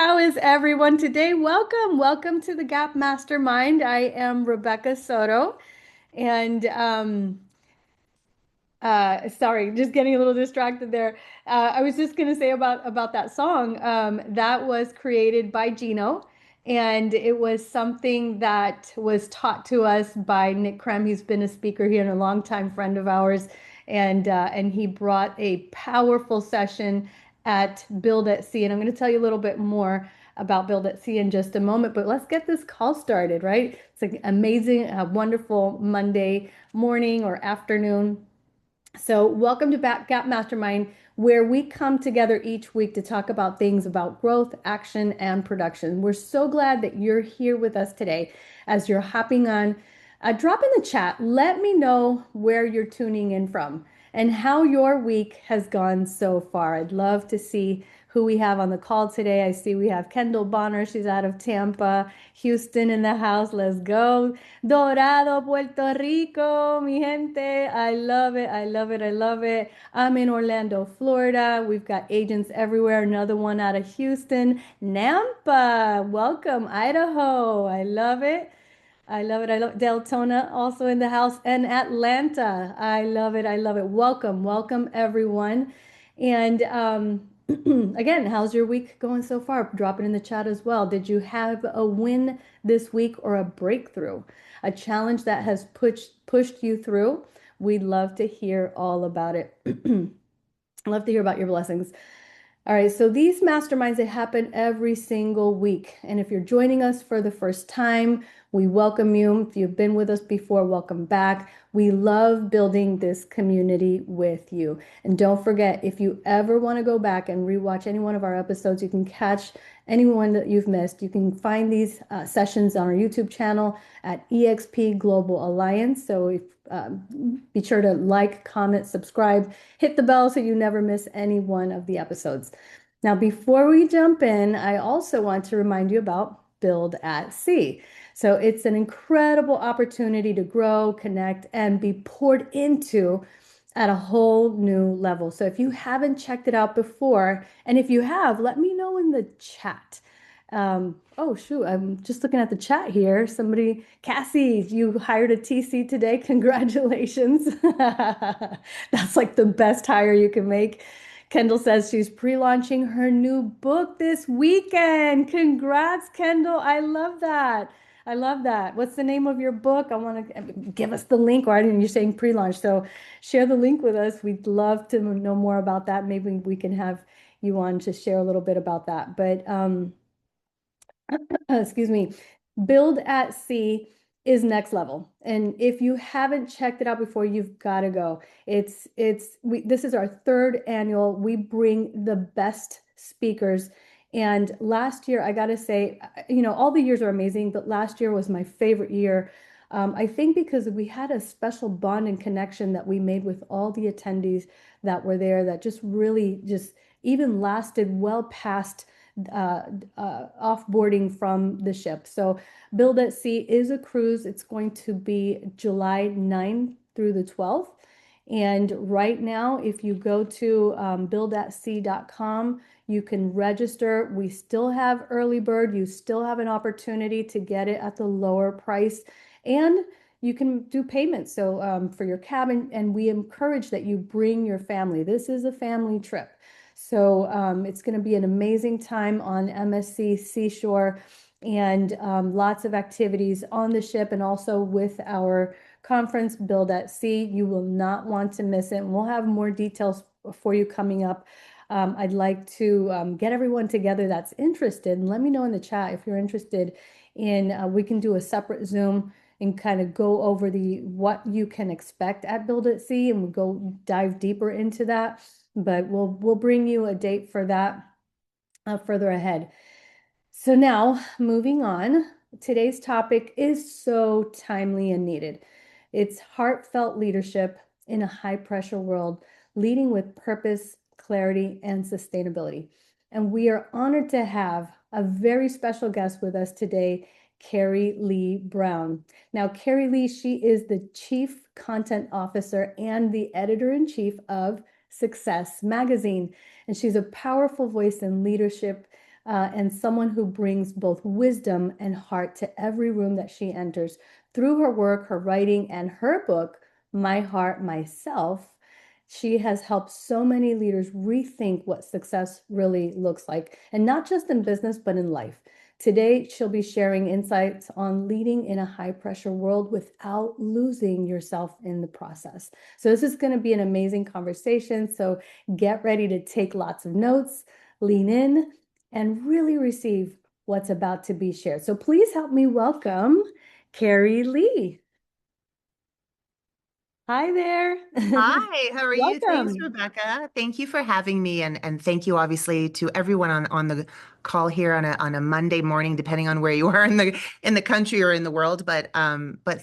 How is everyone today? Welcome to the Gap Mastermind. I am Rebecca Soto, and sorry, just getting a little distracted there. I was just gonna say about that song. That was created by Gino, and it was something that was taught to us by Nick Krem. He's been a speaker here and a longtime friend of ours, and he brought a powerful session at Build at Sea. And I'm going to tell you a little bit more about Build at Sea in just a moment. But let's get this call started, right? It's an amazing, wonderful Monday morning or afternoon. So, welcome to Gap Mastermind, where we come together each week to talk about things about growth, action, and production. We're so glad that you're here with us today. As you're hopping on, drop in the chat. Let me know where you're tuning in from and how your week has gone so far. I'd love to see who we have on the call today. I see we have Kendall Bonner. She's out of Tampa. Houston in the house. Let's go. Dorado, Puerto Rico, mi gente. I love it. I love it. I love it. I'm in Orlando, Florida. We've got agents everywhere. Another one out of Houston. Nampa. Welcome, Idaho. I love it. I love it. I love Deltona also in the house and Atlanta. I love it. I love it. Welcome everyone. And again, how's your week going so far? Drop it in the chat as well. Did you have a win this week or a breakthrough? A challenge that has pushed you through? We'd love to hear all about it. I'd love to hear about your blessings. All right, so these masterminds, they happen every single week. And if you're joining us for the first time, we welcome you. If you've been with us before, welcome back. We love building this community with you. And don't forget, if you ever want to go back and rewatch any one of our episodes, you can catch anyone that you've missed. You can find these sessions on our YouTube channel at EXP Global Alliance. So if, be sure to like, comment, subscribe, hit the bell so you never miss any one of the episodes. Now, before we jump in, I also want to remind you about Build at Sea. So it's an incredible opportunity to grow, connect, and be poured into at a whole new level. So if you haven't checked it out before, and if you have, let me know in the chat. Oh, shoot, I'm just looking at the chat here. Somebody, Cassie, you hired a TC today. Congratulations. That's like the best hire you can make. Kendall says she's pre-launching her new book this weekend. Congrats, Kendall. I love that. I love that. What's the name of your book? I want to give us the link, or I didn't, you're saying pre-launch. So share the link with us. We'd love to know more about that. Maybe we can have you on to share a little bit about that. But excuse me, Build at Sea is next level. And if you haven't checked it out before, you've got to go. This is our third annual. We bring the best speakers. And last year, I got to say, all the years are amazing, but last year was my favorite year. I think because we had a special bond and connection that we made with all the attendees that were there that just really just even lasted well past offboarding from the ship. So Build at Sea is a cruise. It's going to be July 9th through the 12th. And right now, if you go to buildatsea.com, you can register. We still have early bird. You still have an opportunity to get it at the lower price. And you can do payments. So for your cabin, and we encourage that you bring your family. This is a family trip. So it's going to be an amazing time on MSC Seashore and lots of activities on the ship and also with our conference, Build at Sea. You will not want to miss it. And we'll have more details for you coming up. I'd like to get everyone together that's interested. And let me know in the chat if you're interested in, we can do a separate Zoom and kind of go over what you can expect at Build at Sea, and we'll go dive deeper into that. But we'll bring you a date for that further ahead. So now moving on, today's topic is so timely and needed. It's heartfelt leadership in a high pressure world, leading with purpose, clarity, and sustainability. And we are honored to have a very special guest with us today, Kerrie Lee Brown. Now, Kerrie Lee, she is the Chief Content Officer and the Editor-in-Chief of Success Magazine, and she's a powerful voice in leadership and someone who brings both wisdom and heart to every room that she enters. Through her work, her writing, and her book, My Heart, Myself, she has helped so many leaders rethink what success really looks like, and not just in business, but in life. Today, she'll be sharing insights on leading in a high pressure world without losing yourself in the process. So, this is going to be an amazing conversation. So, get ready to take lots of notes, lean in, and really receive what's about to be shared. So, please help me welcome Kerrie Lee. Hi there. Hi, how are you? Thanks, Welcome. Rebecca. Thank you for having me, and thank you obviously to everyone on the call here on a Monday morning, depending on where you are in the country or in the world. But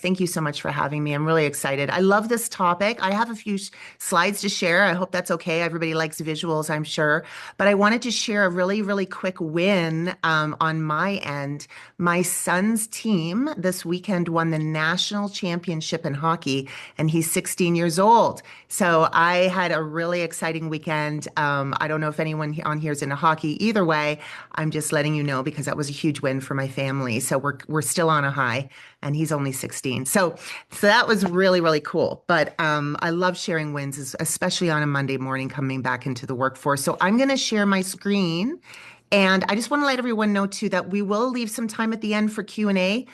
thank you so much for having me. I'm really excited. I love this topic. I have a few slides to share. I hope that's okay. Everybody likes visuals, I'm sure. But I wanted to share a really quick win on my end. My son's team this weekend won the national championship in hockey, and he's 16 years old. So I had a really exciting weekend. I don't know if anyone on here is into hockey. Either way, I'm just letting you know because that was a huge win for my family. So we're still on a high, and he's only 16. So that was really cool. But I love sharing wins, especially on a Monday morning coming back into the workforce. So I'm going to share my screen. And I just want to let everyone know too that we will leave some time at the end for Q&A.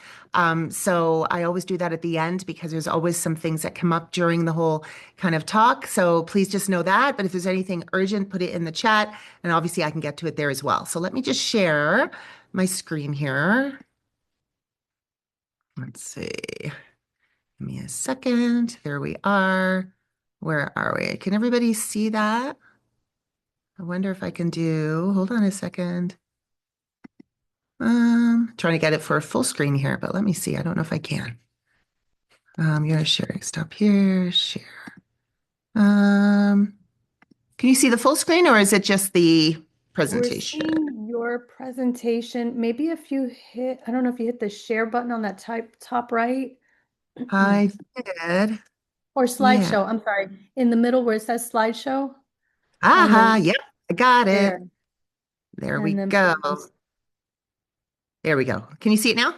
So I always do that at the end because there's always some things that come up during the whole kind of talk. So please just know that. But if there's anything urgent, put it in the chat. And obviously I can get to it there as well. So let me just share my screen here. Let's see. Give me a second. There we are. Where are we? Can everybody see that? I wonder if I can do, hold on a second. Trying to get it for a full screen here, but let me see. I don't know if I can. I'm gonna share, stop here, share. Um, can you see the full screen or is it just the We're presentation? seeing your presentation. Maybe if you hit, I don't know if you hit the share button on that top right I did. or Yeah. slideshow. I'm sorry. In the middle where it says slideshow on Aha, the yep, I got it. there. There we And then go. please. There we go. Can you see it now?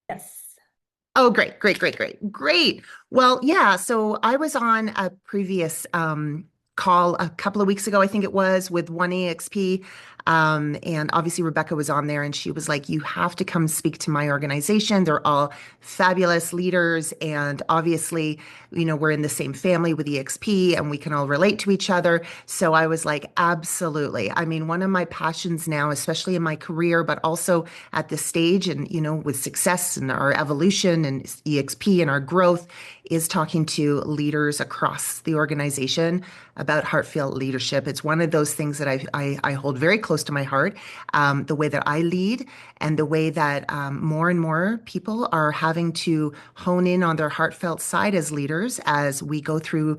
Yes. Oh, great. Well, yeah. So I was on a previous call a couple of weeks ago, I think it was, with 1EXP. And obviously, Rebecca was on there and she was like, you have to come speak to my organization. They're all fabulous leaders. And obviously, we're in the same family with EXP and we can all relate to each other. So I was like, absolutely. I mean, one of my passions now, especially in my career, but also at this stage and, with success and our evolution and EXP and our growth is talking to leaders across the organization about heartfelt leadership. It's one of those things that I hold very close to my heart, the way that I lead and the way that more and more people are having to hone in on their heartfelt side as leaders as we go through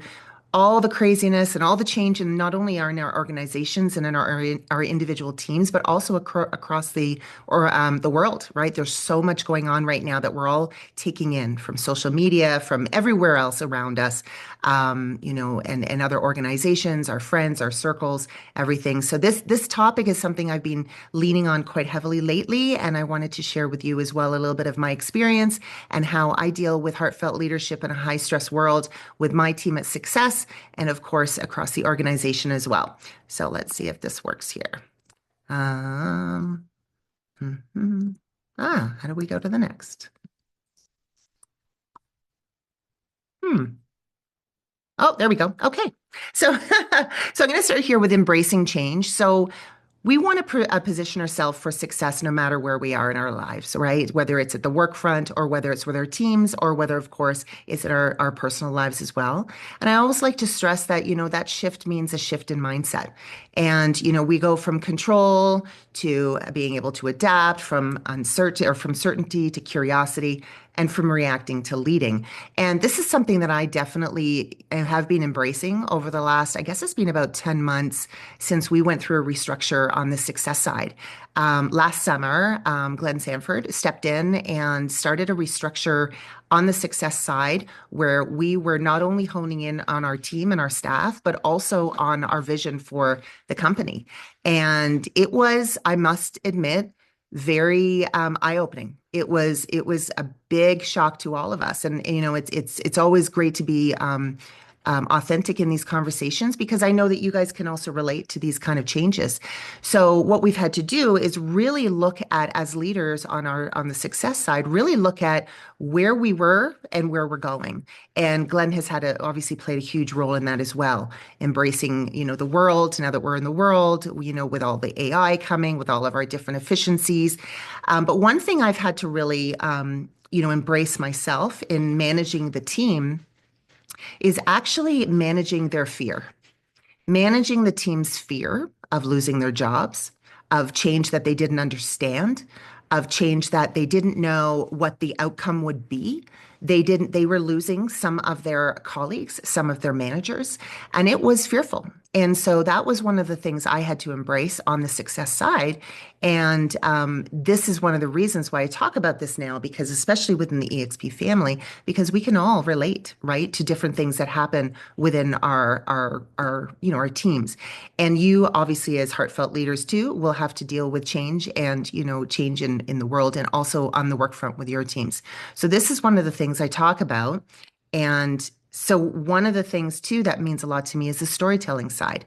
all the craziness and all the change, and not only in our organizations and in our individual teams, but also across the world. Right? There's so much going on right now that we're all taking in from social media, from everywhere else around us, and other organizations, our friends, our circles, everything. So this topic is something I've been leaning on quite heavily lately, and I wanted to share with you as well a little bit of my experience and how I deal with heartfelt leadership in a high stress world with my team at Success, and of course across the organization as well. So let's see if this works here. Um, mhm. How do we go to the next? Hmm. Oh, there we go. Okay. So, so I'm going to start here with embracing change. So we want to position ourselves for success no matter where we are in our lives, right? Whether it's at the work front or whether it's with our teams or whether, of course, it's in our personal lives as well. And I always like to stress that, that shift means a shift in mindset. And, we go from control to being able to adapt, from uncertainty or from certainty to curiosity. and from reacting to leading. And this is something that I definitely have been embracing over the last, I guess it's been about 10 months since we went through a restructure on the success side. Last summer, Glenn Sanford stepped in and started a restructure on the success side where we were not only honing in on our team and our staff, but also on our vision for the company. And it was, I must admit, very eye-opening. It was a big shock to all of us, and you know it's always great to be authentic in these conversations because I know that you guys can also relate to these kind of changes. So what we've had to do is really look at, as leaders on the success side, really look at where we were and where we're going. And Glenn has obviously played a huge role in that as well, embracing, the world now that we're in the world, with all the AI coming, with all of our different efficiencies. But one thing I've had to really, embrace myself in managing the team is actually managing their fear, managing the team's fear of losing their jobs, of change that they didn't understand, of change that they didn't know what the outcome would be. They were losing some of their colleagues, some of their managers, and it was fearful. And so that was one of the things I had to embrace on the success side. And this is one of the reasons why I talk about this now, because especially within the EXP family, because we can all relate, right, to different things that happen within our teams. And you obviously, as heartfelt leaders too, will have to deal with change and, change in the world and also on the work front with your teams. So this is one of the things I talk about. And so one of the things too that means a lot to me is the storytelling side.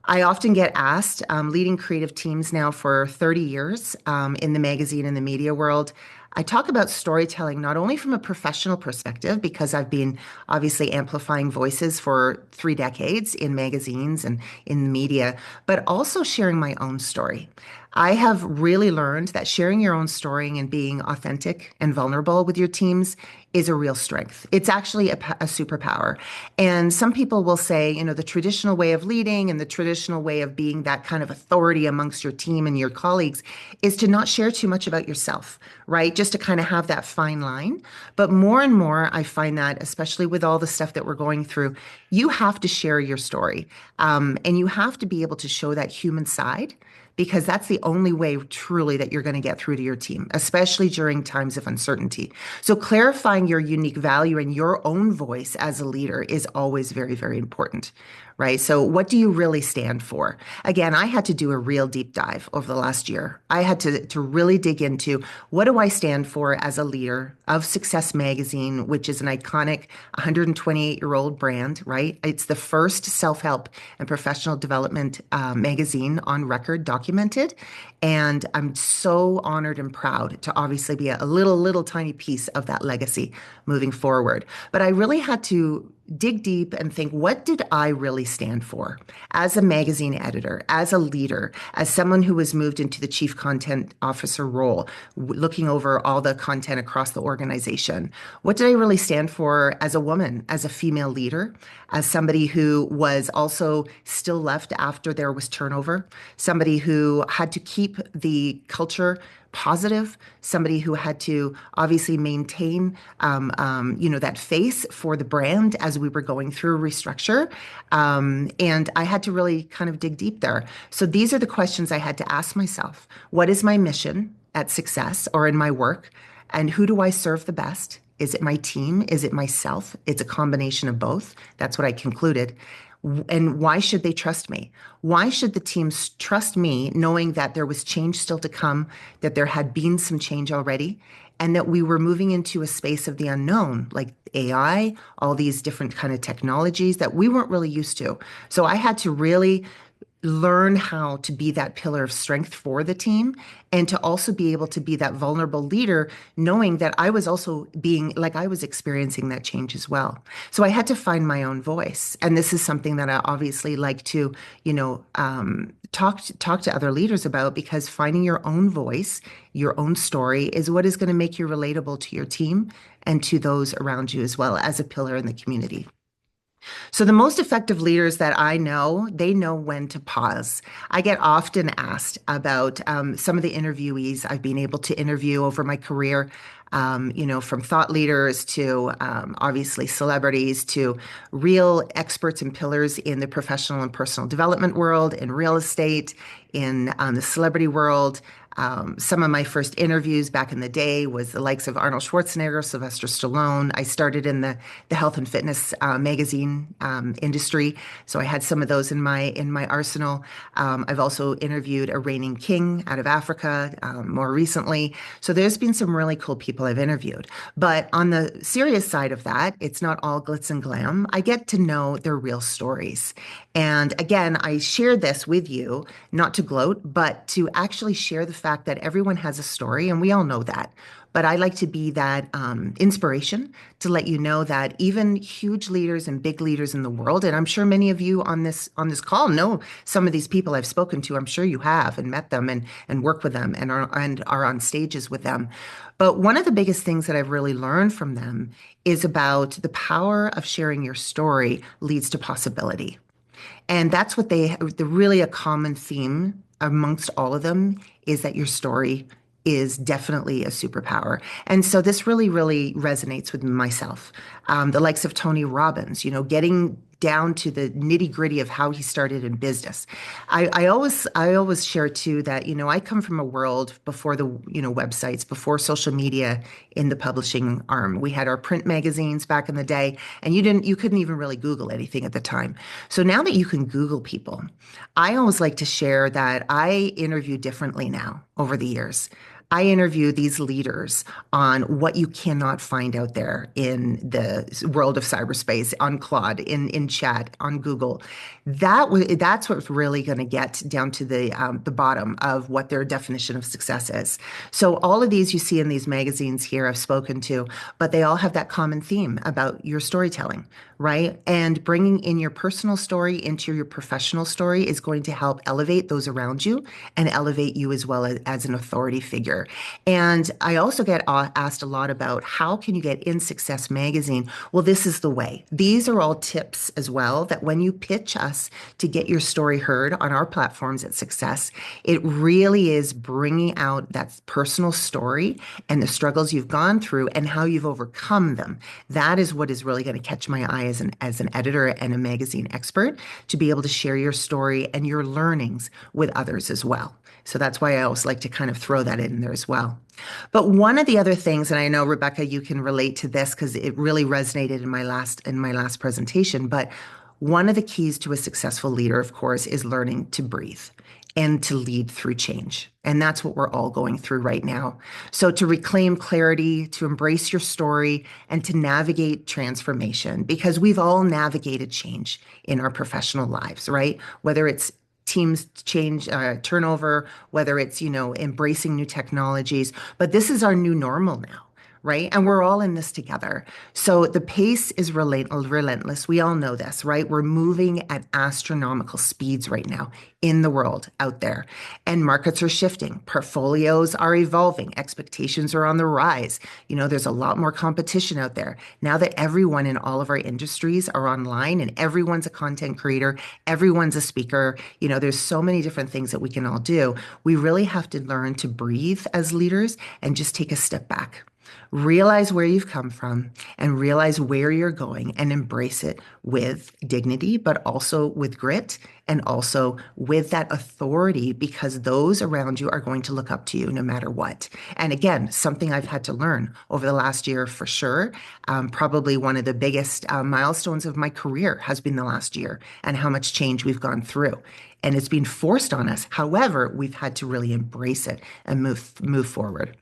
I often get asked, leading creative teams now for 30 years in the magazine and the media world. I talk about storytelling not only from a professional perspective, because I've been obviously amplifying voices for 3 decades in magazines and in the media, but also sharing my own story. I have really learned that sharing your own story and being authentic and vulnerable with your teams is a real strength. It's actually a superpower. And some people will say, the traditional way of leading and the traditional way of being that kind of authority amongst your team and your colleagues is to not share too much about yourself, right? Just to kind of have that fine line. But more and more, I find that, especially with all the stuff that we're going through, you have to share your story. And you have to be able to show that human side because that's the only way truly that you're going to get through to your team, especially during times of uncertainty. So clarifying your unique value and your own voice as a leader is always very, very important, right? So what do you really stand for? Again, I had to do a real deep dive over the last year. I had to really dig into what do I stand for as a leader of Success Magazine, which is an iconic 128-year-old brand, right? It's the first self-help and professional development magazine on record documented. And I'm so honored and proud to obviously be a little tiny piece of that legacy moving forward. But I really had to dig deep and think, what did I really stand for as a magazine editor, as a leader, as someone who was moved into the chief content officer role, looking over all the content across the organization? What did I really stand for as a woman, as a female leader, as somebody who was also still left after there was turnover, somebody who had to keep the culture positive, somebody who had to obviously maintain, that face for the brand as we were going through a restructure. And I had to really kind of dig deep there. So these are the questions I had to ask myself. What is my mission at Success or in my work? And who do I serve the best? Is it my team? Is it myself? It's a combination of both. That's what I concluded. And why should they trust me? Why should the teams trust me, knowing that there was change still to come, that there had been some change already, and that we were moving into a space of the unknown, like AI, all these different kind of technologies that we weren't really used to. So I had to really learn how to be that pillar of strength for the team and to also be able to be that vulnerable leader, knowing that I was also being like I was experiencing that change as well. So I had to find my own voice. And this is something that I obviously like to, talk to other leaders about because finding your own voice, your own story is what is going to make you relatable to your team and to those around you as well as a pillar in the community. So the most effective leaders that I know, they know when to pause. I get often asked about some of the interviewees I've been able to interview over my career. from thought leaders to obviously celebrities to real experts and pillars in the professional and personal development world, in real estate, in the celebrity world. Some of my first interviews back in the day was the likes of Arnold Schwarzenegger, Sylvester Stallone. I started in the health and fitness magazine industry, so I had some of those in my arsenal. I've also interviewed a reigning king out of Africa more recently. So there's been some really cool people I've interviewed. But on the serious side of that, it's not all glitz and glam. I get to know their real stories. And again, I share this with you, not to gloat, but to actually share the fact that everyone has a story, and we all know that. But I like to be that inspiration to let you know that even huge leaders and big leaders in the world, and I'm sure many of you on this call know some of these people I've spoken to. I'm sure you have and met them and work with them and are on stages with them. But one of the biggest things that I've really learned from them is about the power of sharing your story leads to possibility. And that's what the really a common theme amongst all of them is that your story is definitely a superpower. And so this really, really resonates with myself. The likes of Tony Robbins, getting down to the nitty gritty of how he started in business. I always share too that, I come from a world before the, websites, before social media in the publishing arm. We had our print magazines back in the day, and you couldn't even really Google anything at the time. So now that you can Google people, I always like to share that I interview differently now over the years. I interview these leaders on what you cannot find out there in the world of cyberspace, on Claude, in chat, on Google. That's what's really going to get down to the bottom of what their definition of success is. So all of these you see in these magazines here I've spoken to, but they all have that common theme about your storytelling, right? And bringing in your personal story into your professional story is going to help elevate those around you and elevate you as well as an authority figure. And I also get asked a lot about how can you get in Success Magazine? Well, this is the way. These are all tips as well that when you pitch us to get your story heard on our platforms at Success, it really is bringing out that personal story and the struggles you've gone through and how you've overcome them. That is what is really going to catch my eye as an editor and a magazine expert to be able to share your story and your learnings with others as well. So that's why I always like to kind of throw that in there as well. But one of the other things, and I know Rebecca, you can relate to this because it really resonated in my last presentation, but one of the keys to a successful leader, of course, is learning to breathe and to lead through change. And that's what we're all going through right now. So to reclaim clarity, to embrace your story, and to navigate transformation, because we've all navigated change in our professional lives, right? Whether it's teams change, turnover, whether it's, embracing new technologies, but this is our new normal now. Right. And we're all in this together. So the pace is relentless. We all know this, right? We're moving at astronomical speeds right now in the world out there. And markets are shifting. Portfolios are evolving. Expectations are on the rise. There's a lot more competition out there. Now that everyone in all of our industries are online and everyone's a content creator, everyone's a speaker, there's so many different things that we can all do. We really have to learn to breathe as leaders and just take a step back. Realize where you've come from and realize where you're going and embrace it with dignity, but also with grit and also with that authority because those around you are going to look up to you no matter what. And again, something I've had to learn over the last year for sure. Probably one of the biggest milestones of my career has been the last year and how much change we've gone through. And it's been forced on us. However, we've had to really embrace it and move forward.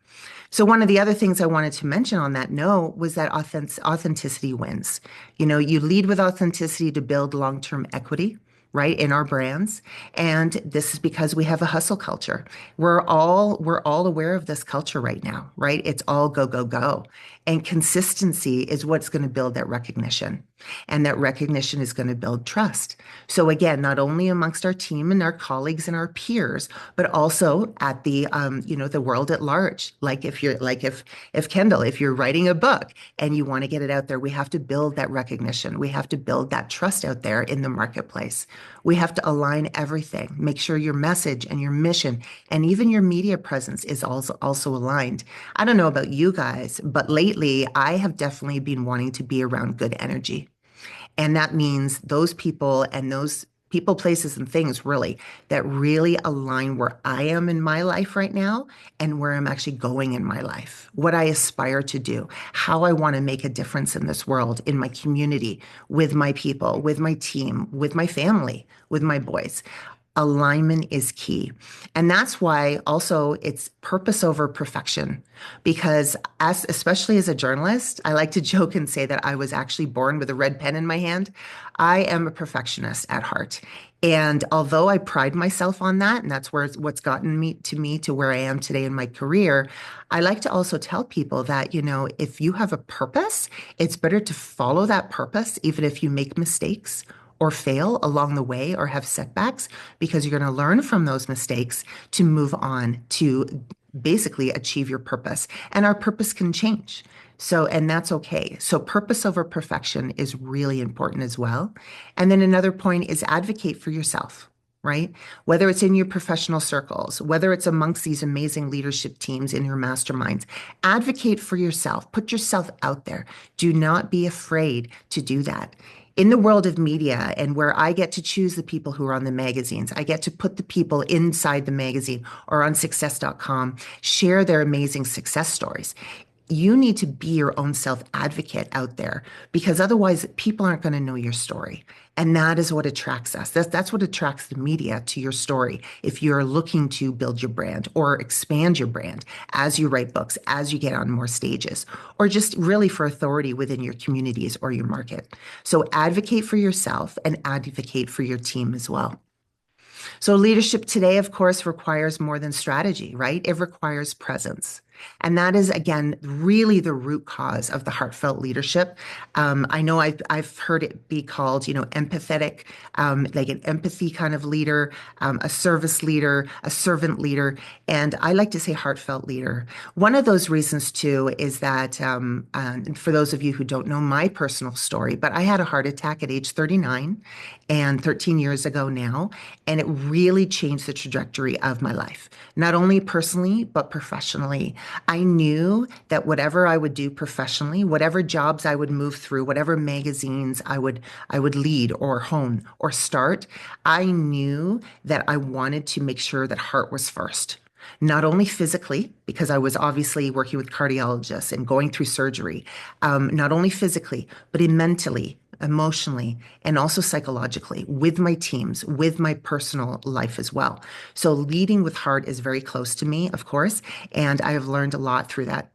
So one of the other things I wanted to mention on that note was that authenticity wins. You lead with authenticity to build long-term equity, right, in our brands. And this is because we have a hustle culture. We're all aware of this culture right now, right? It's all go, go, go. And consistency is what's going to build that recognition. And that recognition is going to build trust. So again, not only amongst our team and our colleagues and our peers, but also at the world at large. Like if Kendall, if you're writing a book and you want to get it out there, we have to build that recognition. We have to build that trust out there in the marketplace. We have to align everything, make sure your message and your mission and even your media presence is also aligned. I don't know about you guys, but lately I have definitely been wanting to be around good energy. And that means those people and those people, places, and things really that really align where I am in my life right now and where I'm actually going in my life, what I aspire to do, how I want to make a difference in this world, in my community, with my people, with my team, with my family, with my boys. Alignment is key. And that's why also it's purpose over perfection. Because especially as a journalist, I like to joke and say that I was actually born with a red pen in my hand. I am a perfectionist at heart. And although I pride myself on that, and that's what's gotten me to where I am today in my career, I like to also tell people that, if you have a purpose, it's better to follow that purpose, even if you make mistakes or fail along the way or have setbacks, because you're going to learn from those mistakes to move on to basically achieve your purpose. And our purpose can change. So, and that's okay. So, purpose over perfection is really important as well. And then another point is advocate for yourself, right? Whether it's in your professional circles, whether it's amongst these amazing leadership teams in your masterminds, advocate for yourself, put yourself out there. Do not be afraid to do that. In the world of media and where I get to choose the people who are on the magazines, I get to put the people inside the magazine or on success.com, share their amazing success stories. You need to be your own self advocate out there because otherwise people aren't going to know your story. And that is what attracts us. That's what attracts the media to your story. If you're looking to build your brand or expand your brand as you write books, as you get on more stages, or just really for authority within your communities or your market. So advocate for yourself and advocate for your team as well. So leadership today, of course, requires more than strategy, right? It requires presence. And that is, again, really the root cause of the heartfelt leadership. I know I've heard it be called, empathetic, like an empathy kind of leader, a service leader, a servant leader, and I like to say heartfelt leader. One of those reasons, too, is that, and for those of you who don't know my personal story, but I had a heart attack at age 39 and 13 years ago now, and it really changed the trajectory of my life, not only personally, but professionally. I knew that whatever I would do professionally, whatever jobs I would move through, whatever magazines I would lead or hone or start, I knew that I wanted to make sure that heart was first. Not only physically, because I was obviously working with cardiologists and going through surgery, not only physically, but mentally, emotionally, and also psychologically with my teams, with my personal life as well. So leading with heart is very close to me, of course, and I have learned a lot through that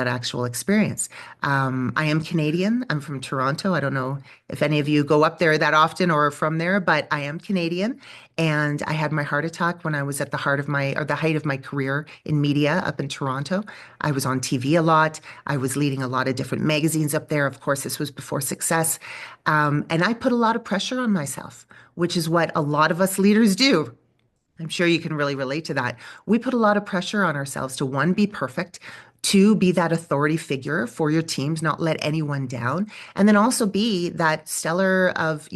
actual experience. I am Canadian. I'm from Toronto. I don't know if any of you go up there that often or are from there, but I am Canadian. And I had my heart attack when I was at the height of my career in media up in Toronto. I was on TV a lot. I was leading a lot of different magazines up there. Of course, this was before Success. And I put a lot of pressure on myself, which is what a lot of us leaders do. I'm sure you can really relate to that. We put a lot of pressure on ourselves to one, be perfect, two, be that authority figure for your teams, not let anyone down, and then also be that stellar of,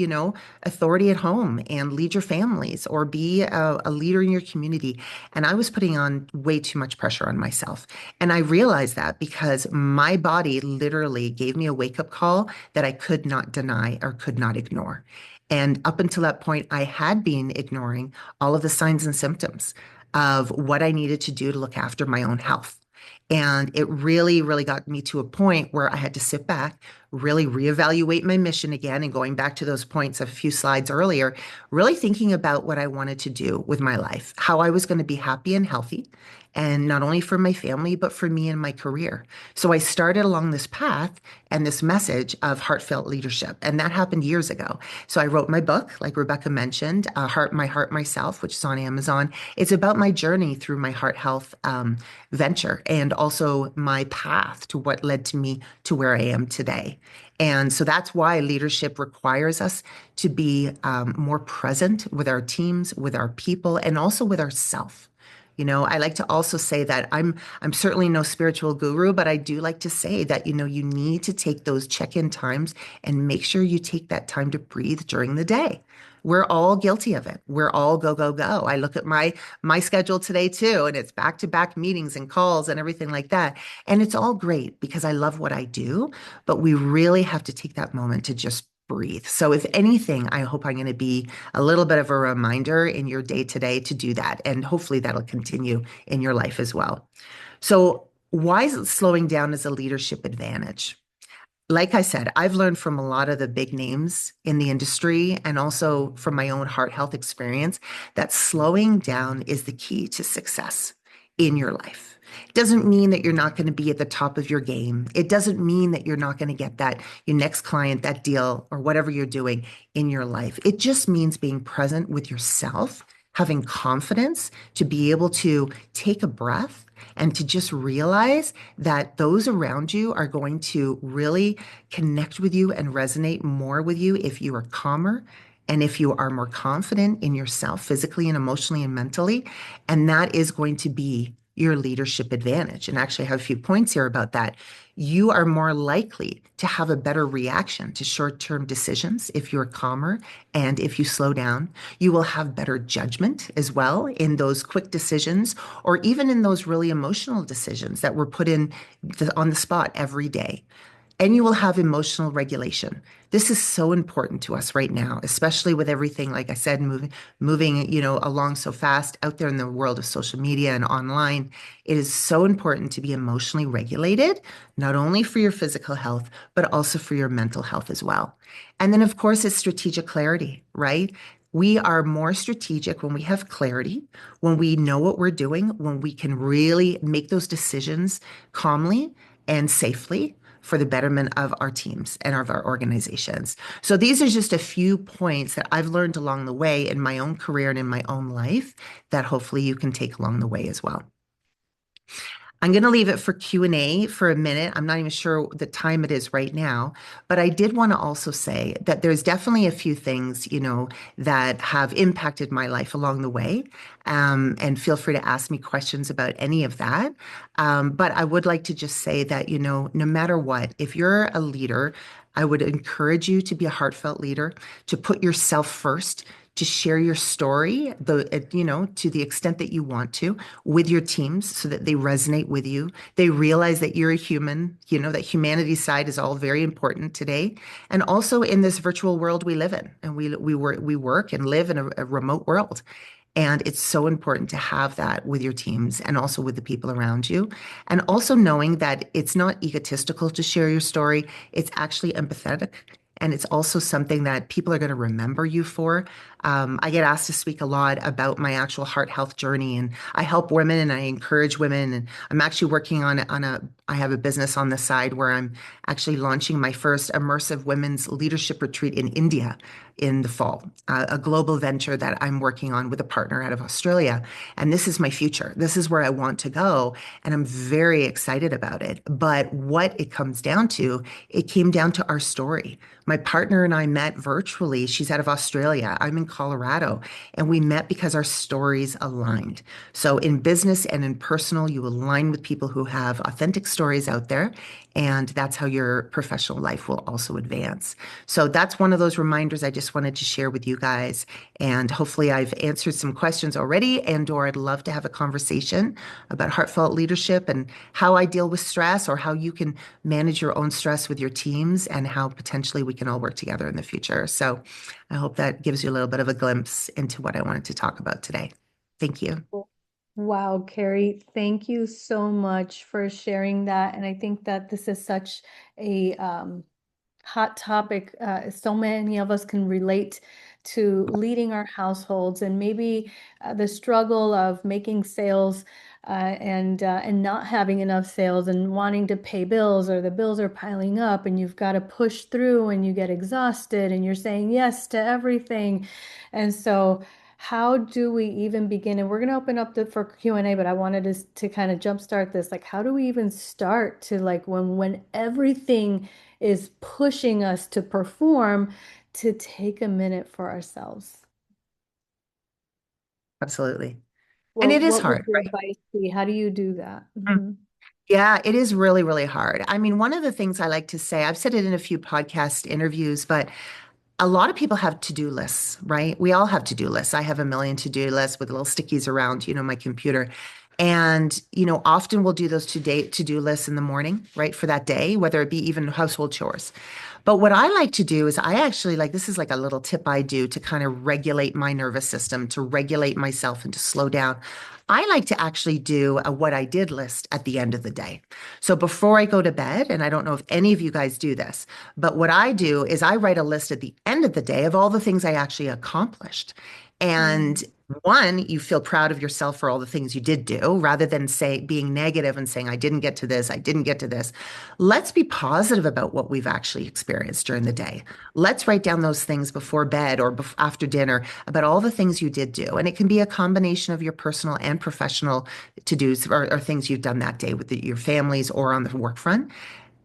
authority at home and lead your families or be a leader in your community. And I was putting on way too much pressure on myself. And I realized that because my body literally gave me a wake-up call that I could not deny or could not ignore. And up until that point, I had been ignoring all of the signs and symptoms of what I needed to do to look after my own health. And it really, really got me to a point where I had to sit back, really reevaluate my mission again, and going back to those points of a few slides earlier, really thinking about what I wanted to do with my life, how I was going to be happy and healthy, and not only for my family, but for me and my career. So I started along this path and this message of heartfelt leadership. And that happened years ago. So I wrote my book, like Rebecca mentioned, Heart, Myself, which is on Amazon. It's about my journey through my heart health venture and also my path to what led to me to where I am today. And so that's why leadership requires us to be more present with our teams, with our people, and also with ourselves. I like to also say that I'm certainly no spiritual guru, but I do like to say that, you need to take those check-in times and make sure you take that time to breathe during the day. We're all guilty of it. We're all go, go, go. I look at my schedule today too, and it's back-to-back meetings and calls and everything like that. And it's all great because I love what I do, but we really have to take that moment to just breathe. So if anything, I hope I'm going to be a little bit of a reminder in your day to day to do that. And hopefully that'll continue in your life as well. So, why is it slowing down as a leadership advantage? Like I said, I've learned from a lot of the big names in the industry and also from my own heart health experience that slowing down is the key to success in your life. It doesn't mean that you're not going to be at the top of your game. It doesn't mean that you're not going to get that your next client, that deal, or whatever you're doing in your life. It just means being present with yourself, having confidence to be able to take a breath and to just realize that those around you are going to really connect with you and resonate more with you if you are calmer and if you are more confident in yourself physically and emotionally and mentally. And that is going to be your leadership advantage. And actually, I have a few points here about that. You are more likely to have a better reaction to short term decisions if you're calmer and if you slow down. You will have better judgment as well in those quick decisions or even in those really emotional decisions that were put in on the spot every day. And you will have emotional regulation. This is so important to us right now, especially with everything, like I said, moving, along so fast out there in the world of social media and online. It is so important to be emotionally regulated, not only for your physical health, but also for your mental health as well. And then, of course, it's strategic clarity, right? We are more strategic when we have clarity, when we know what we're doing, when we can really make those decisions calmly and safely for the betterment of our teams and of our organizations. So these are just a few points that I've learned along the way in my own career and in my own life that hopefully you can take along the way as well. I'm going to leave it for Q&A for a minute. I'm not even sure the time it is right now, but I did want to also say that there's definitely a few things, that have impacted my life along the way. And feel free to ask me questions about any of that. But I would like to just say that, no matter what, if you're a leader, I would encourage you to be a heartfelt leader, to put yourself first, to share your story, to the extent that you want to, with your teams so that they resonate with you. They realize that you're a human, that humanity side is all very important today. And also in this virtual world we live in, and we work and live in a remote world. And it's so important to have that with your teams and also with the people around you. And also knowing that it's not egotistical to share your story, it's actually empathetic. And it's also something that people are going to remember you for. I get asked to speak a lot about my actual heart health journey, and I help women and I encourage women. And I'm actually working I have a business on the side where I'm actually launching my first immersive women's leadership retreat in India in the fall, a global venture that I'm working on with a partner out of Australia. And this is my future. This is where I want to go. And I'm very excited about it. But what it comes down to, it came down to our story. My partner and I met virtually. She's out of Australia. I'm in Colorado. And we met because our stories aligned. So in business and in personal, you align with people who have authentic stories out there. And that's how your professional life will also advance. So that's one of those reminders I just wanted to share with you guys. And hopefully I've answered some questions already, or I'd love to have a conversation about heartfelt leadership and how I deal with stress or how you can manage your own stress with your teams and how potentially we can all work together in the future. So I hope that gives you a little bit of a glimpse into what I wanted to talk about today. Thank you. Wow, Kerrie, thank you so much for sharing that. And I think that this is such a hot topic. So many of us can relate to leading our households and maybe the struggle of making sales and not having enough sales and wanting to pay bills or the bills are piling up and you've got to push through and you get exhausted and you're saying yes to everything. And so how do we even begin? And we're going to open up for Q&A, but I wanted to kind of jumpstart this. Like, how do we even start to like when everything is pushing us to perform, to take a minute for ourselves? Absolutely. And Well, it is what would hard, your right? advice be? How do you do that? Yeah, it is really, really hard. I mean, one of the things I like to say, I've said it in a few podcast interviews, but a lot of people have to-do lists, right? We all have to-do lists. I have a million to-do lists with little stickies around, my computer. And, often we'll do those to-do lists in the morning, right, for that day, whether it be even household chores. But what I like to do is I actually like this is like a little tip I do to kind of regulate my nervous system, to regulate myself and to slow down. I like to actually do a what I did list at the end of the day. So before I go to bed, and I don't know if any of you guys do this, but what I do is I write a list at the end of the day of all the things I actually accomplished. And Mm, one, you feel proud of yourself for all the things you did do rather than being negative and saying, I didn't get to this, I didn't get to this. Let's be positive about what we've actually experienced during the day. Let's write down those things before bed or after dinner about all the things you did do. And it can be a combination of your personal and professional to-dos or things you've done that day with your families or on the work front.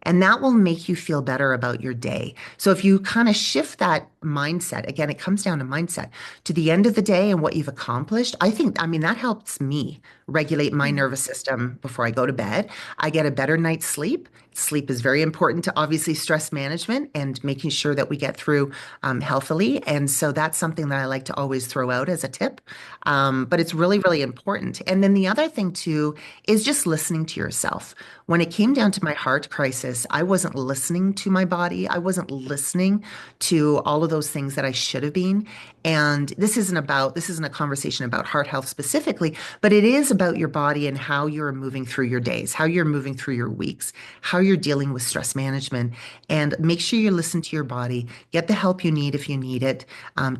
And that will make you feel better about your day. So if you kind of shift that mindset, again, it comes down to mindset to the end of the day and what you've accomplished. I mean, that helps me regulate my mm. nervous system before I go to bed. I get a better night's sleep. Sleep is very important to obviously stress management and making sure that we get through healthily. And so that's something that I like to always throw out as a tip. But it's really, really important. And then the other thing too is just listening to yourself. When it came down to my heart crisis, I wasn't listening to my body. I wasn't listening to all of those things that I should have been. And this isn't a conversation about heart health specifically, but it is about your body and how you're moving through your days, how you're moving through your weeks, how you're dealing with stress management. And make sure you listen to your body, get the help you need if you need it.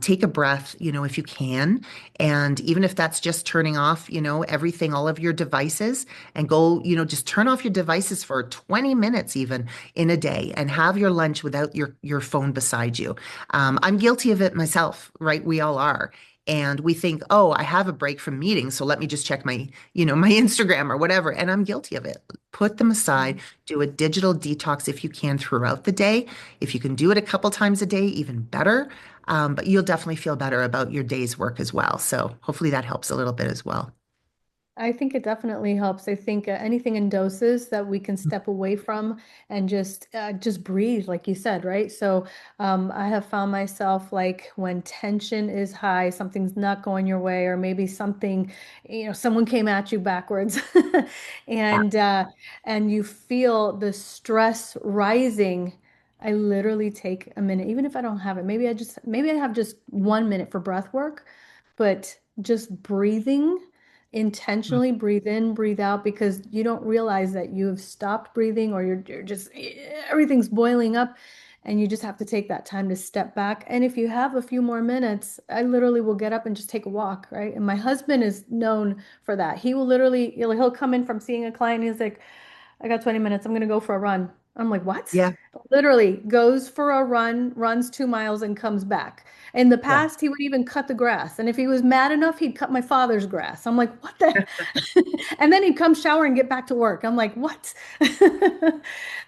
Take a breath, if you can. And even if that's just turning off, everything, all of your devices and go, just turn off your devices for 20 minutes even in a day and have your lunch without your phone beside you. I'm guilty of it myself, right? We all are. And we think, oh, I have a break from meetings, so let me just check my Instagram or whatever. And I'm guilty of it. Put them aside, do a digital detox if you can throughout the day. If you can do it a couple times a day, even better. But you'll definitely feel better about your day's work as well. So hopefully that helps a little bit as well. I think it definitely helps. I think anything in doses that we can step away from and just breathe, like you said, right? So I have found myself like when tension is high, something's not going your way, or maybe something, someone came at you backwards, Yeah. and uh, and you feel the stress rising. I literally take a minute, even if I don't have it. Maybe I have just 1 minute for breath work, but just breathing intentionally breathe in, breathe out because you don't realize that you have stopped breathing or you're just everything's boiling up and you just have to take that time to step back. And if you have a few more minutes, I literally will get up and just take a walk, right? And my husband is known for that. He will literally, he'll come in from seeing a client and he's like, I got 20 minutes. I'm going to go for a run. I'm like, what? Yeah. Literally goes for a run, runs 2 miles and comes back. In the Yeah. past, he would even cut the grass. And if he was mad enough, he'd cut my father's grass. I'm like, what the? And then he'd come shower and get back to work. I'm like, what?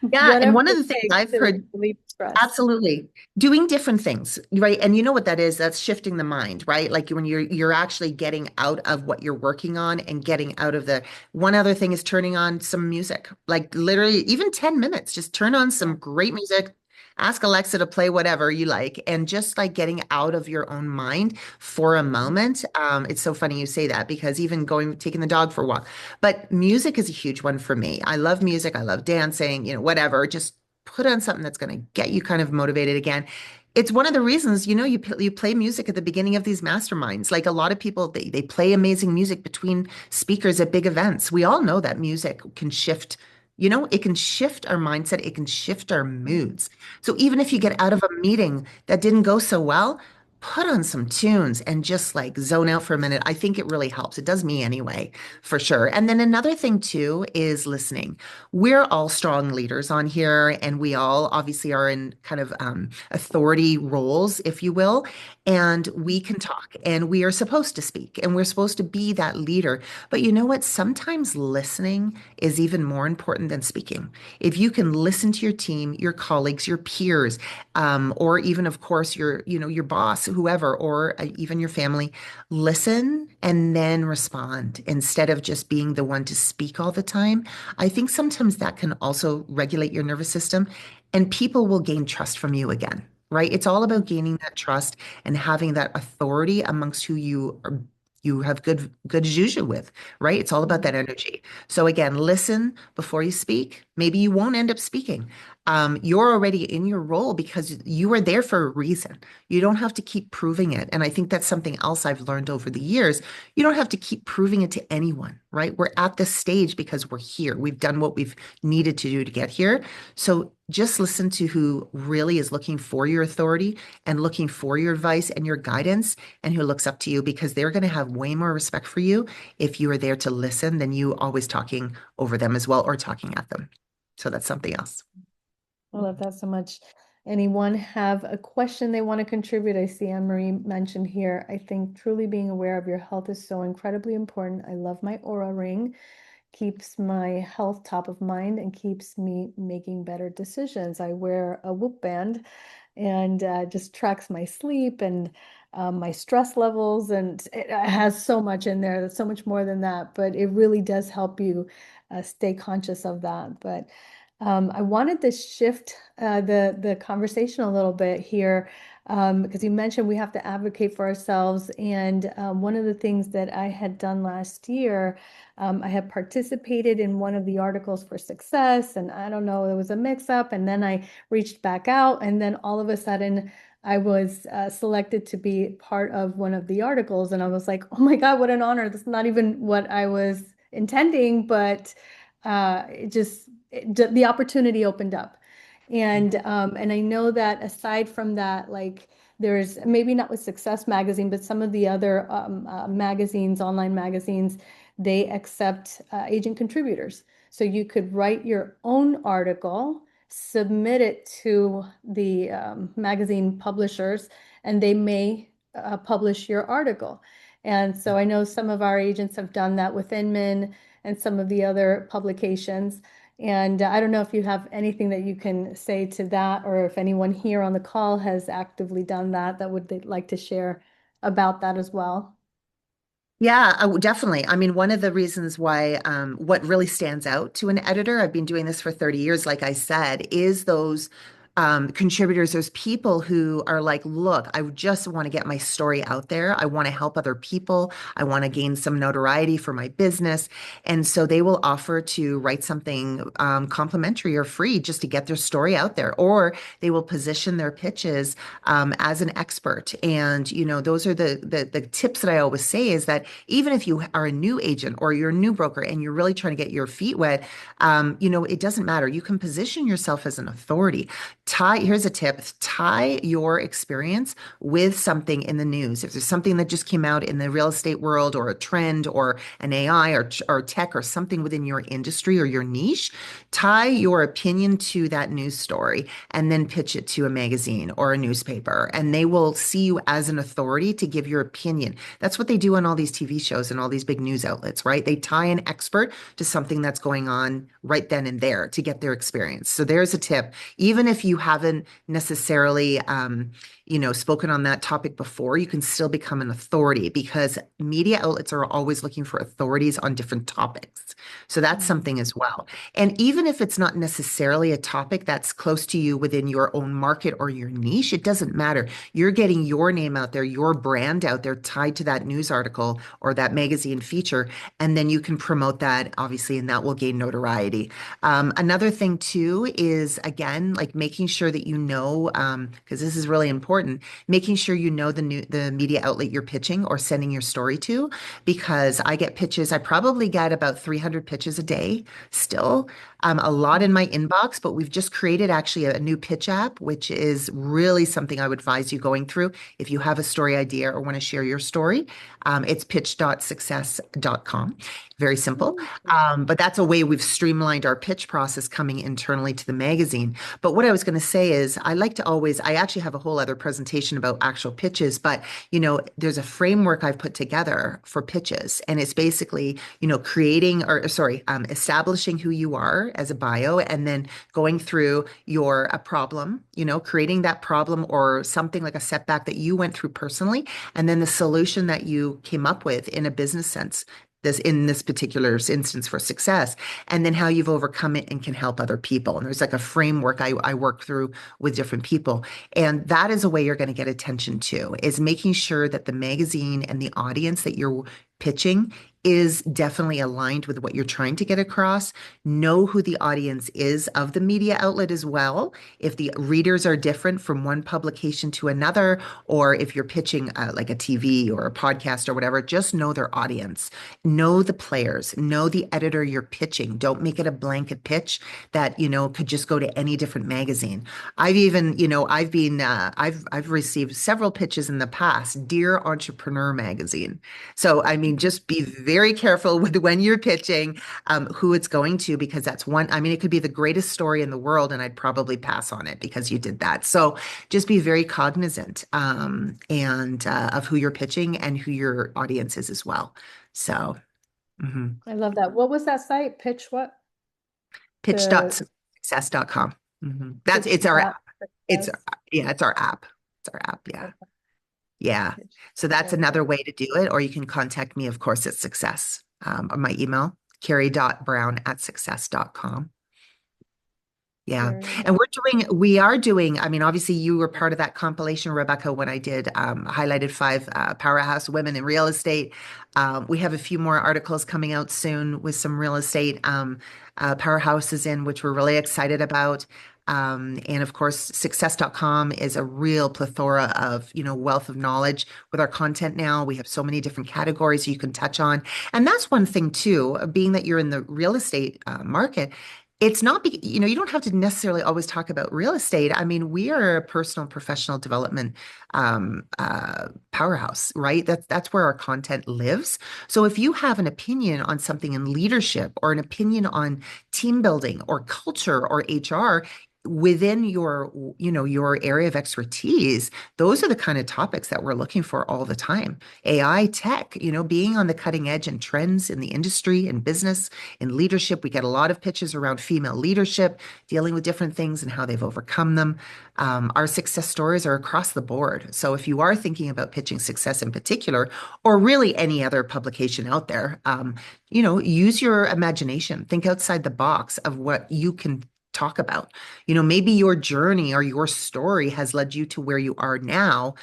Yeah. And Whatever one of it the things takes I've to heard relieve stress. absolutely. Doing different things, right? And you know what that is? That's shifting the mind, right? Like when you're actually getting out of what you're working on and getting out of the one other thing is turning on some music. Like literally even 10 minutes, just turn on some great music. Ask Alexa to play whatever you like, and just like getting out of your own mind for a moment. It's so funny you say that because even taking the dog for a walk, but music is a huge one for me. I love music. I love dancing, whatever. Just put on something that's going to get you kind of motivated again. It's one of the reasons, you play music at the beginning of these masterminds. Like a lot of people, they play amazing music between speakers at big events. We all know that music can shift, it can shift our mindset, it can shift our moods. So even if you get out of a meeting that didn't go so well, put on some tunes and just like zone out for a minute. I think it really helps. It does me anyway, for sure. And then another thing too is listening. We're all strong leaders on here, and we all obviously are in kind of authority roles, if you will. And we can talk, and we are supposed to speak, and we're supposed to be that leader. But you know what? Sometimes listening is even more important than speaking. If you can listen to your team, your colleagues, your peers, or even, of course, your boss, whoever, or even your family, listen and then respond instead of just being the one to speak all the time. I think sometimes that can also regulate your nervous system and people will gain trust from you again, right? It's all about gaining that trust and having that authority amongst who you have good juju with, right? It's all about that energy. So again, listen before you speak. Maybe you won't end up speaking. You're already in your role because you are there for a reason. You don't have to keep proving it. And I think that's something else I've learned over the years. You don't have to keep proving it to anyone, right? We're at this stage because we're here. We've done what we've needed to do to get here. So just listen to who really is looking for your authority and looking for your advice and your guidance and who looks up to you because they're going to have way more respect for you if you are there to listen than you always talking over them as well or talking at them. So that's something else. I love that so much. Anyone have a question they want to contribute? I see Anne Marie mentioned here. I think truly being aware of your health is so incredibly important. I love my Aura ring. Keeps my health top of mind and keeps me making better decisions. I wear a Whoop band and just tracks my sleep and my stress levels, and it has so much in there. There's so much more than that, but it really does help you stay conscious of that. But I wanted to shift the conversation a little bit here because you mentioned we have to advocate for ourselves. And one of the things that I had done last year, I had participated in one of the articles for success, and I don't know, there was a mix-up, and then I reached back out, and then all of a sudden I was selected to be part of one of the articles, and I was like, oh my God, what an honor. That's not even what I was intending, but the opportunity opened up. And I know that aside from that, like there's maybe not with Success Magazine, but some of the other magazines, online magazines, they accept agent contributors. So you could write your own article, submit it to the magazine publishers, and they may publish your article. And so I know some of our agents have done that with Inman and some of the other publications. And I don't know if you have anything that you can say to that, or if anyone here on the call has actively done that, that would they'd like to share about that as well. Yeah, definitely. I mean, one of the reasons why, what really stands out to an editor, I've been doing this for 30 years, like I said, is those contributors, those people who are like, look, I just want to get my story out there. I want to help other people. I want to gain some notoriety for my business. And so they will offer to write something complimentary or free just to get their story out there, or they will position their pitches as an expert. And, those are the tips that I always say is that even if you are a new agent or you're a new broker and you're really trying to get your feet wet, it doesn't matter. You can position yourself as an authority. Here's a tip, tie your experience with something in the news. If there's something that just came out in the real estate world or a trend or an AI or tech or something within your industry or your niche, tie your opinion to that news story and then pitch it to a magazine or a newspaper. And they will see you as an authority to give your opinion. That's what they do on all these TV shows and all these big news outlets, right? They tie an expert to something that's going on right then and there to get their experience. So there's a tip. Even if you haven't necessarily, spoken on that topic before, you can still become an authority because media outlets are always looking for authorities on different topics. So that's something as well. And even if it's not necessarily a topic that's close to you within your own market or your niche, it doesn't matter. You're getting your name out there, your brand out there tied to that news article or that magazine feature, and then you can promote that, obviously, and that will gain notoriety. Another thing too is again, like making sure that because this is really important, making sure the media outlet you're pitching or sending your story to, because I get pitches. I probably get about 300 pitches a day still, a lot in my inbox, but we've just created actually a new pitch app, which is really something I would advise you going through if you have a story idea or want to share your story. It's pitch.success.com. Very simple. But that's a way we've streamlined our pitch process coming internally to the magazine. But what I was going to say is I actually have a whole other presentation about actual pitches, but there's a framework I've put together for pitches. And it's basically, establishing who you are together as a bio, and then going through your a problem, creating that problem or something like a setback that you went through personally, and then the solution that you came up with in a business sense. This in this particular instance for success, and then how you've overcome it and can help other people. And there's like a framework I work through with different people. And that is a way you're going to get attention too, is making sure that the magazine and the audience that you're pitching is definitely aligned with what you're trying to get across. Know who the audience is of the media outlet as well. If the readers are different from one publication to another, or if you're pitching like a TV or a podcast or whatever, just know their audience. Know the players, know the editor you're pitching. Don't make it a blanket pitch that, could just go to any different magazine. I've even, I've received several pitches in the past, Dear Entrepreneur magazine. So, I mean, just be very careful with when you're pitching, who it's going to, because that's one, I mean, it could be the greatest story in the world, and I'd probably pass on it because you did that. So just be very cognizant, and of who you're pitching and who your audience is as well. So, mhm. I love that. What was that site? Pitch what? The Pitch.success.com. pitch It's our dot app. It's success. yeah, it's our app. It's our app. Yeah. Okay, Yeah. pitch So that's success. another way to do it. Or you can contact me, of course, at success, on my email, kerrie.brown@success.com. Yeah. Kerrie And dot. we are doing, I mean, obviously you were part of that compilation, Rebecca, when I did highlighted five powerhouse women in real estate. We have a few more articles coming out soon with some real estate powerhouses in, which we're really excited about. And of course, success.com is a real plethora of, wealth of knowledge with our content now. We have so many different categories you can touch on. And that's one thing too, being that you're in the real estate market. It's not, you don't have to necessarily always talk about real estate. I mean, we are a personal and professional development powerhouse, right? That's where our content lives. So if you have an opinion on something in leadership or an opinion on team building or culture or HR, within your area of expertise, those are the kind of topics that we're looking for all the time. AI, tech, being on the cutting edge and trends in the industry and business, in leadership. We get a lot of pitches around female leadership, dealing with different things and how they've overcome them. Our success stories are across the board. So if you are thinking about pitching success in particular, or really any other publication out there, use your imagination. Think outside the box of what you can talk about. Maybe your journey or your story has led you to where you are now,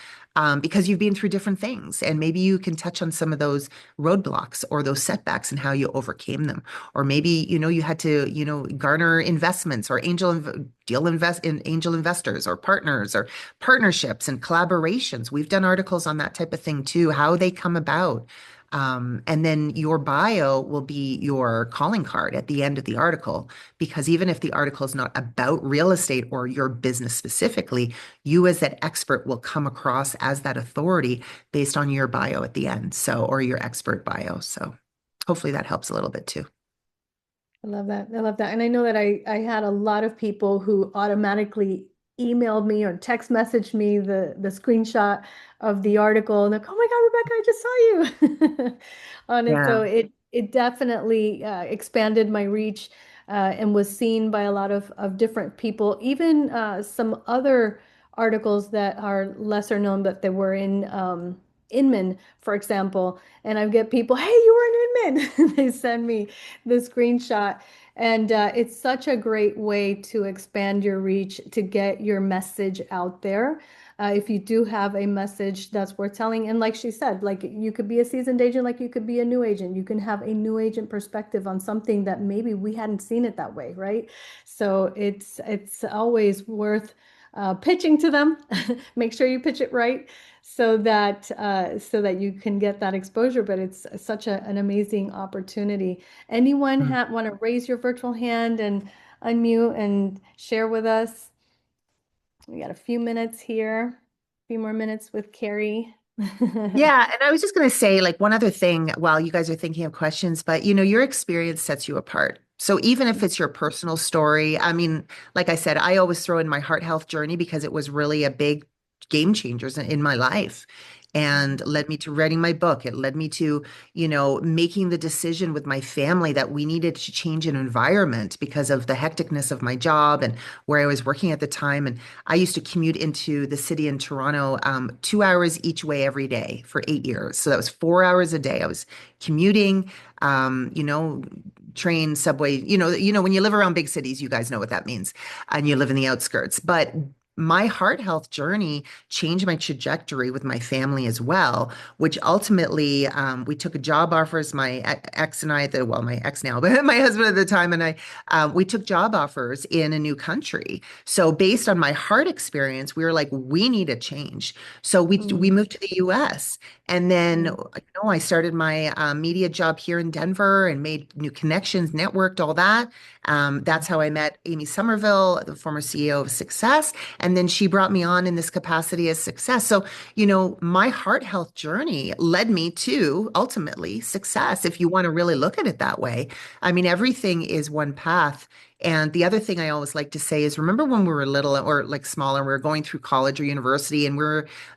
because you've been through different things. And maybe you can touch on some of those roadblocks or those setbacks and how you overcame them. Or maybe, you had to, garner investments or invest in angel investors or partners or partnerships and collaborations. We've done articles on that type of thing too, how they come about. And then your bio will be your calling card at the end of the article, because even if the article is not about real estate or your business specifically, you as that expert will come across as that authority based on your bio at the end. So, or your expert bio. So hopefully that helps a little bit too. I love that. I love that. And I know that I had a lot of people who automatically emailed me or text messaged me the screenshot of the article and like, oh my God, Rebecca, I just saw you on it. So Yeah. it definitely expanded my reach and was seen by a lot of different people. Even some other articles that are lesser known, but they were in Inman, for example. And I get people, hey, you were in Inman. They send me the screenshot. And it's such a great way to expand your reach, to get your message out there. If you do have a message that's worth telling, and like she said, like you could be a seasoned agent, like you could be a new agent. You can have a new agent perspective on something that maybe we hadn't seen it that way, right? So it's always worth pitching to them. Make sure you pitch it right so that you can get that exposure. But it's such an amazing opportunity. Anyone Mm. want to raise your virtual hand and unmute and share with us? We got a few minutes here, a few more minutes with Kerrie. Yeah, and I was just going to say, like, one other thing while you guys are thinking of questions, but your experience sets you apart. So even if it's your personal story, I mean, like I said, I always throw in my heart health journey because it was really a big game changers in my life. and led me to writing my book. It led me to, making the decision with my family that we needed to change an environment because of the hecticness of my job and where I was working at the time. And I used to commute into the city in Toronto, 2 hours each way every day for 8 years. So that was 4 hours a day. I was commuting, um, you know, train, subway, when you live around big cities, you guys know what that means, and you live in the outskirts. But my heart health journey changed my trajectory with my family as well, which ultimately we took a job offers. My ex and I, well, my ex now, but my husband at the time and I, we took job offers in a new country. So based on my heart experience, we were like, we need a change. So we Mm, moved to the U.S. And then, mm, I started my media job here in Denver and made new connections, networked, all that. That's how I met Amy Somerville, the former CEO of Success. And then she brought me on in this capacity as Success. So, my heart health journey led me to ultimately success, if you want to really look at it that way. I mean, everything is one path. And the other thing I always like to say is remember when we were little or like smaller, we were going through college or university and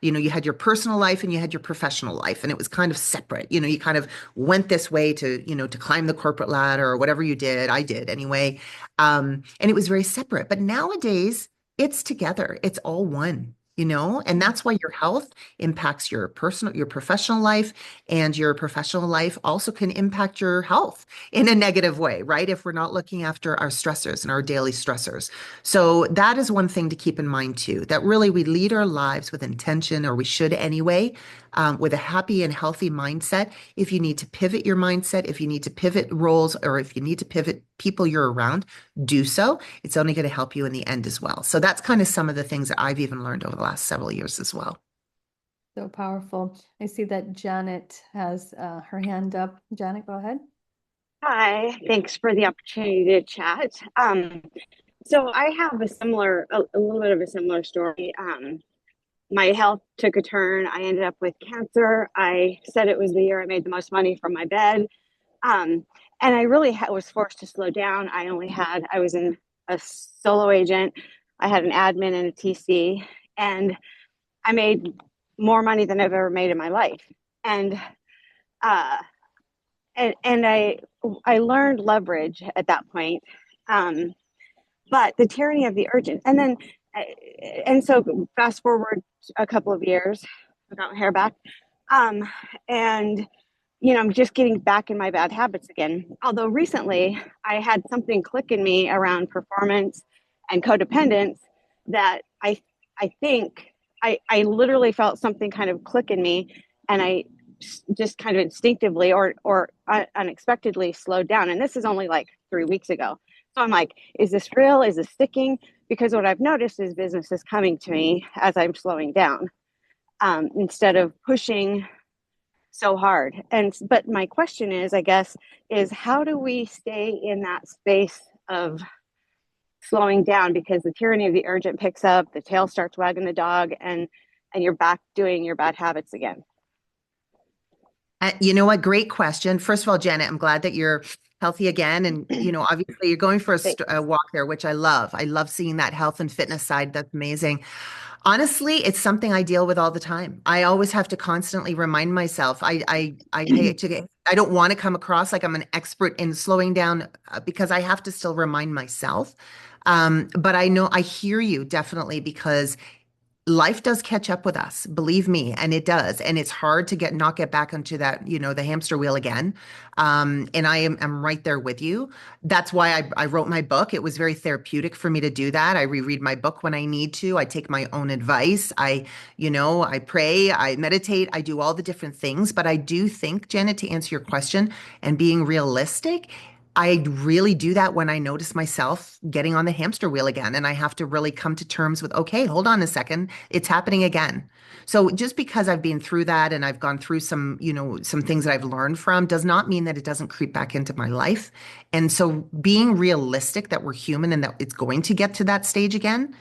you had your personal life and you had your professional life and it was kind of separate. You kind of went this way to climb the corporate ladder or whatever you did. I did anyway. And it was very separate. But nowadays, it's together. It's all one, and mm. that's why your health impacts your professional life, and your professional life also can impact your health in a negative way, right? If we're not looking after our stressors and our daily stressors. So that is one thing to keep in mind too, that really we lead our lives with intention, or we should anyway, with a happy and healthy mindset. If you need to pivot your mindset, if you need to pivot roles, or if you need to pivot people you're around, do so. It's only going to help you in the end as well. So that's kind of some of the things that I've even learned over the last several years as well. So powerful. I see that Janet has her hand up. Janet, go ahead. Hi, thanks for the opportunity to chat. So I have a little bit of a similar story. My health took a turn. I ended up with cancer. I said it was the year I made the most money from my bed. Um, and I really was forced to slow down. I was in a solo agent. I had an admin and a TC, and I made more money than I've ever made in my life. And uh, and I learned leverage at that point. Um, but the tyranny of the urgent, and so fast forward a couple of years, I got my hair back, um, and I'm just getting back in my bad habits again. Although recently I had something click in me around performance and codependence that I think I literally felt something kind of click in me, and I just kind of instinctively or unexpectedly slowed down. And this is only like 3 weeks ago. So I'm like, is this real? Is this sticking? Because what I've noticed is business is coming to me as I'm slowing down, instead of pushing so hard. But my question is, I guess, is how do we stay in that space of slowing down, because the tyranny of the urgent picks up, the tail starts wagging the dog, and you're back doing your bad habits again. You know what? Great question. First of all, Janet, I'm glad that you're healthy again. And, obviously you're going for a walk there, which I love. I love seeing that health and fitness side. That's amazing. Honestly, it's something I deal with all the time. I always have to constantly remind myself. I hate to get, I don't want to come across like I'm an expert in slowing down, because I have to still remind myself. But I know I hear you definitely, because life does catch up with us, believe me, and it does. And it's hard to not get back onto that, the hamster wheel again. And I'm right there with you. That's why I wrote my book. It was very therapeutic for me to do that. I reread my book when I need to. I take my own advice. I pray, I meditate, I do all the different things. But I do think, Janet, to answer your question and being realistic, I really do that when I notice myself getting on the hamster wheel again. And I have to really come to terms with, okay, hold on a second, it's happening again. So just because I've been through that and I've gone through some things that I've learned from, does not mean that it doesn't creep back into my life. And so being realistic that we're human and that it's going to get to that stage again,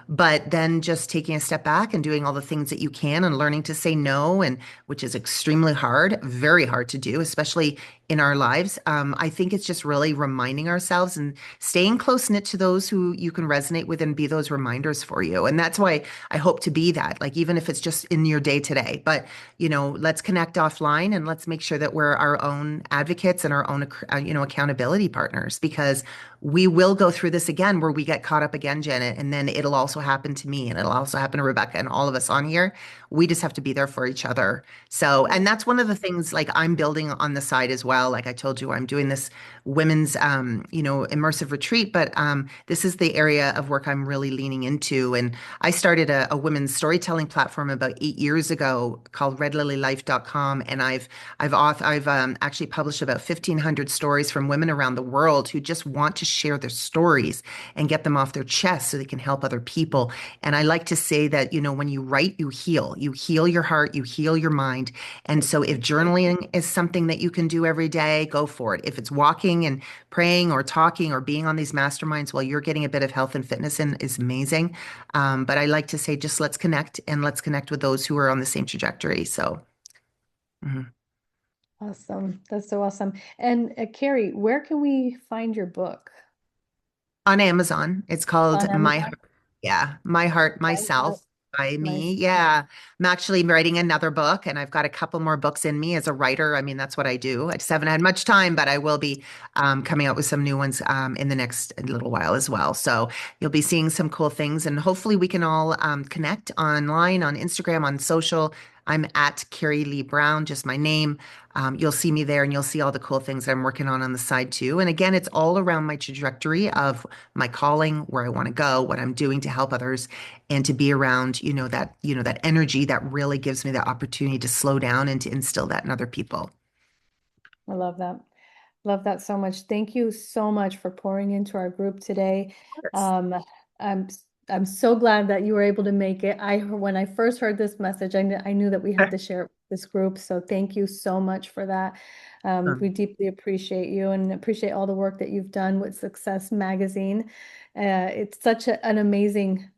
but then just taking a step back and doing all the things that you can and learning to say no, and which is extremely hard, very hard to do, especially in our lives. I think it's just really reminding ourselves and staying close knit to those who you can resonate with and be those reminders for you. And that's why I hope to be that, like, even if it's just in your day today. But, let's connect offline and let's make sure that we're our own advocates and our own, accountability partners, because we will go through this again where we get caught up again, Janet, and then it'll also happen to me and it'll also happen to Rebecca and all of us on here. We just have to be there for each other. So, and that's one of the things like I'm building on the side as well. Like I told you, I'm doing this women's, immersive retreat, but this is the area of work I'm really leaning into. And I started a women's storytelling platform about 8 years ago called redlilylife.com. And I've actually published about 1,500 stories from women around the world who just want to share their stories and get them off their chest so they can help other people. And I like to say that, when you write, you heal your heart, you heal your mind. And so if journaling is something that you can do every day, go for it. If it's walking and praying or talking or being on these masterminds while you're getting a bit of health and fitness in is amazing. But I like to say, just let's connect and let's connect with those who are on the same trajectory. So, mhm. Awesome. That's so awesome. And Kerrie, where can we find your book? On Amazon. It's called On Amazon? My Heart, My heart, Myself by my me. Yeah. I'm actually writing another book and I've got a couple more books in me as a writer. I mean, that's what I do. I just haven't had much time, but I will be coming out with some new ones in the next little while as well. So you'll be seeing some cool things and hopefully we can all connect online, on Instagram, on social. I'm at Kerrie Lee Brown, just my name. You'll see me there and you'll see all the cool things that I'm working on the side too. And again, it's all around my trajectory of my calling, where I want to go, what I'm doing to help others, and to be around, that energy that really gives me the opportunity to slow down and to instill that in other people. I love that. Love that so much. Thank you so much for pouring into our group today. Of course. Um, I'm I'm so glad that you were able to make it. When I first heard this message, I knew that we had to share it with this group. So thank you so much for that. We deeply appreciate you and appreciate all the work that you've done with Success Magazine. It's such an amazing,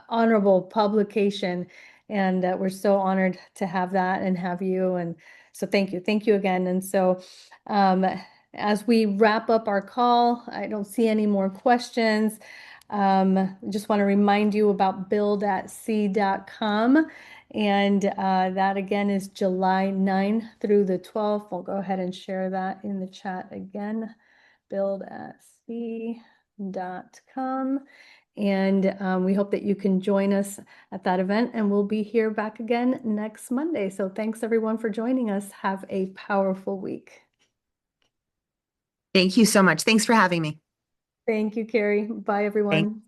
honorable publication, and we're so honored to have that and have you. And so thank you again. And so. Um, as we wrap up our call, I don't see any more questions. Just want to remind you about buildatc.com. And that again is July 9th through the 12th. We'll go ahead and share that in the chat again. Buildatc.com. And we hope that you can join us at that event, and we'll be here back again next Monday. So thanks everyone for joining us. Have a powerful week. Thank you so much. Thanks for having me. Thank you, Kerrie. Bye, Thank everyone.